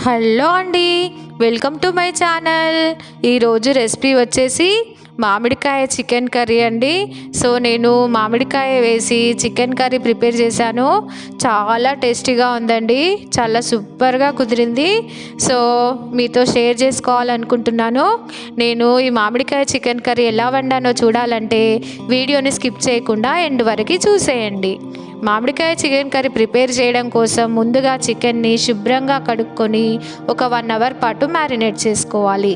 Hello అండి, welcome to my channel. ఈరోజు recipe వచ్చేసి మామిడికాయ చికెన్ కర్రీ అండి. సో నేను మామిడికాయ వేసి చికెన్ కర్రీ ప్రిపేర్ చేశాను. చాలా టేస్టీగా ఉందండి, చాలా సూపర్గా కుదిరింది. సో మీతో షేర్ చేసుకోవాలనుకుంటున్నాను. నేను ఈ మామిడికాయ చికెన్ కర్రీ ఎలా వండానో చూడాలంటే వీడియోని స్కిప్ చేయకుండా ఎండ్ వరకు చూసేయండి. మామిడికాయ చికెన్ కర్రీ ప్రిపేర్ చేయడం కోసం ముందుగా చికెన్ని శుభ్రంగా కడుక్కొని ఒక 1 అవర్ పాటు మ్యారినేట్ చేసుకోవాలి.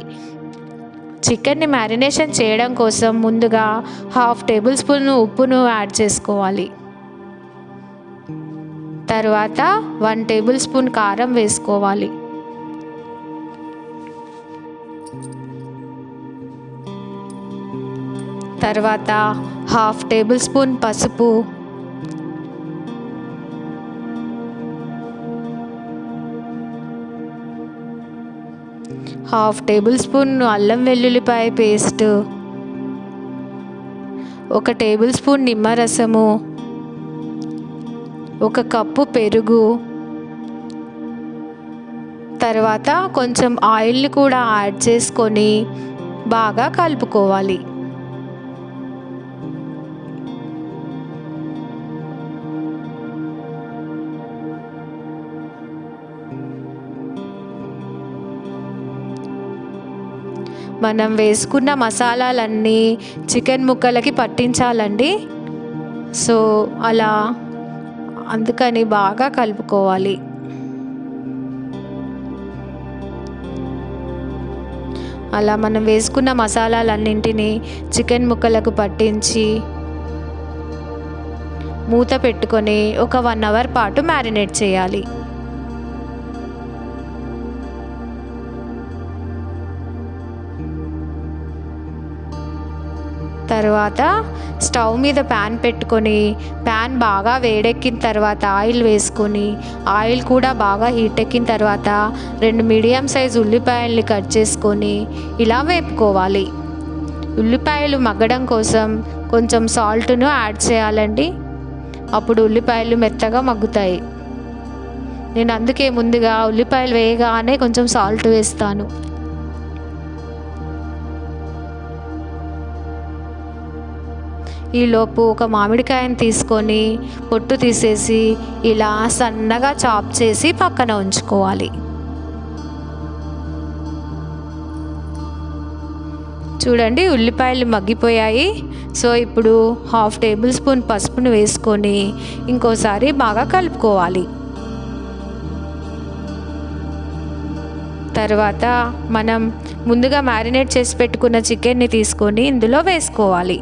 చికెన్ని మ్యారినేషన్ చేయడం కోసం ముందుగా 1/2 టేబుల్ స్పూన్ ఉప్పును యాడ్ చేసుకోవాలి. తర్వాత 1 టేబుల్ స్పూన్ కారం వేసుకోవాలి. తర్వాత 1/2 టేబుల్ స్పూన్ పసుపు, 1/2 టేబుల్ స్పూన్ అల్లం వెల్లుల్లిపాయ పేస్ట్, 1 టేబుల్ స్పూన్ నిమ్మరసము, 1 కప్పు పెరుగు, తర్వాత కొంచెం ఆయిల్ని కూడా యాడ్ చేసుకొని బాగా కలుపుకోవాలి. మనం వేసుకున్న మసాలాలన్నీ చికెన్ ముక్కలకి పట్టించాలండి. సో అందుకని బాగా కలుపుకోవాలి. అలా మనం వేసుకున్న మసాలాలన్నింటినీ చికెన్ ముక్కలకు పట్టించి మూత పెట్టుకొని ఒక 1 అవర్ పాటు మ్యారినేట్ చేయాలి. తర్వాత స్టవ్ మీద ప్యాన్ పెట్టుకొని ప్యాన్ బాగా వేడెక్కిన తర్వాత ఆయిల్ వేసుకొని ఆయిల్ కూడా బాగా హీట్ ఎక్కిన తర్వాత 2 మీడియం సైజ్ ఉల్లిపాయల్ని కట్ చేసుకొని ఇలా వేపుకోవాలి. ఉల్లిపాయలు మగ్గడం కోసం కొంచెం సాల్ట్ను యాడ్ చేయాలండి. అప్పుడు ఉల్లిపాయలు మెత్తగా మగ్గుతాయి. నేను అందుకే ముందుగా ఉల్లిపాయలు వేయగానే కొంచెం సాల్ట్ వేస్తాను. ఈలోపు ఒక మామిడికాయను తీసుకొని పొట్టు తీసేసి ఇలా సన్నగా చాప్ చేసి పక్కన ఉంచుకోవాలి. చూడండి, ఉల్లిపాయలు మగ్గిపోయాయి. సో ఇప్పుడు 1/2 టేబుల్ స్పూన్ పసుపును వేసుకొని ఇంకోసారి బాగా కలుపుకోవాలి. తర్వాత మనం ముందుగా మ్యారినేట్ చేసి పెట్టుకున్న చికెన్ని తీసుకొని ఇందులో వేసుకోవాలి.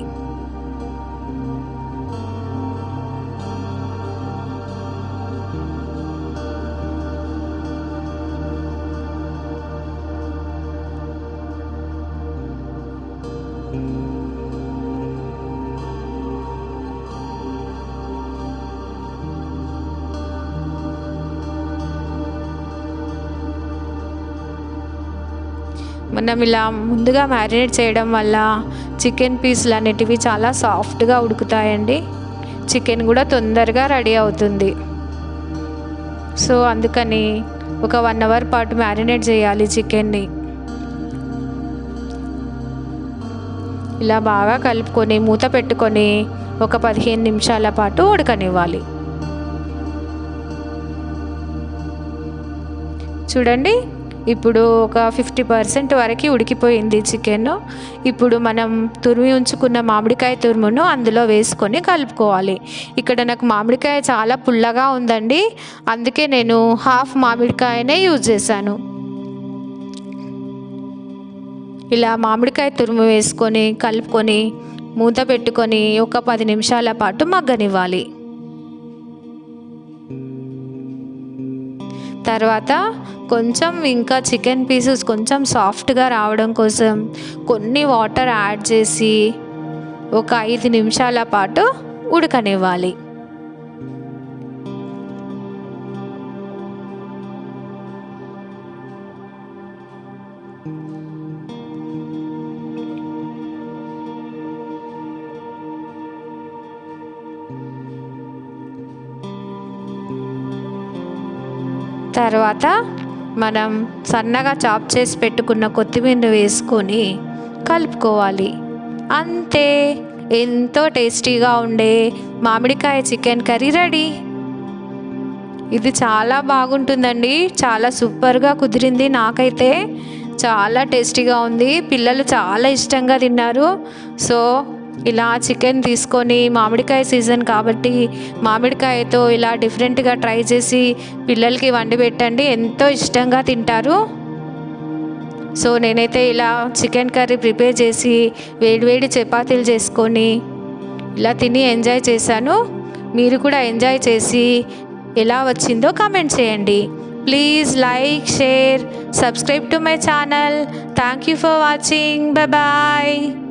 మనం ఇలా ముందుగా మ్యారినేట్ చేయడం వల్ల చికెన్ పీసులు అనేటివి చాలా సాఫ్ట్గా ఉడుకుతాయండి. చికెన్ కూడా తొందరగా రెడీ అవుతుంది. సో అందుకని ఒక 1 అవర్ పాటు మ్యారినేట్ చేయాలి చికెన్ని. ఇలా బాగా కలుపుకొని మూత పెట్టుకొని ఒక 15 నిమిషాల పాటు ఉడకనివ్వాలి. చూడండి, ఇప్పుడు ఒక 50% వరకు ఉడికిపోయింది చికెన్. ఇప్పుడు మనం తురిమి ఉంచుకున్న మామిడికాయ తురుమును అందులో వేసుకొని కలుపుకోవాలి. ఇక్కడ నాకు మామిడికాయ చాలా పుల్లగా ఉందండి, అందుకే నేను 1/2 మామిడికాయనే యూజ్ చేశాను. ఇలా మామిడికాయ తురుము వేసుకొని కలుపుకొని మూత పెట్టుకొని ఒక 10 నిమిషాల పాటు మగ్గనివ్వాలి. తర్వాత కొంచెం ఇంకా చికెన్ పీసెస్ కొంచెం సాఫ్ట్గా రావడం కోసం కొన్ని వాటర్ యాడ్ చేసి ఒక 5 నిమిషాల పాటు ఉడకనివ్వాలి. తర్వాత మనం సన్నగా చాప్ చేసి పెట్టుకున్న కొత్తిమీర వేసుకొని కలుపుకోవాలి. అంతే, ఎంతో టేస్టీగా ఉండే మామిడికాయ చికెన్ కర్రీ రెడీ. ఇది చాలా బాగుంటుందండి, చాలా సూపర్గా కుదిరింది. నాకైతే చాలా టేస్టీగా ఉంది, పిల్లలు చాలా ఇష్టంగా తిన్నారు. సో ఇలా చికెన్ తీసుకొని, మామిడికాయ సీజన్ కాబట్టి మామిడికాయతో ఇలా డిఫరెంట్గా ట్రై చేసి పిల్లలకి వండి పెట్టండి, ఎంతో ఇష్టంగా తింటారు. సో నేనైతే ఇలా చికెన్ కర్రీ ప్రిపేర్ చేసి వేడివేడి చపాతీలు చేసుకొని ఇలా తిని ఎంజాయ్ చేశాను. మీరు కూడా ఎంజాయ్ చేసి ఎలా వచ్చిందో కామెంట్ చేయండి. Please like, share, subscribe to my channel. Thank you for watching. Bye bye.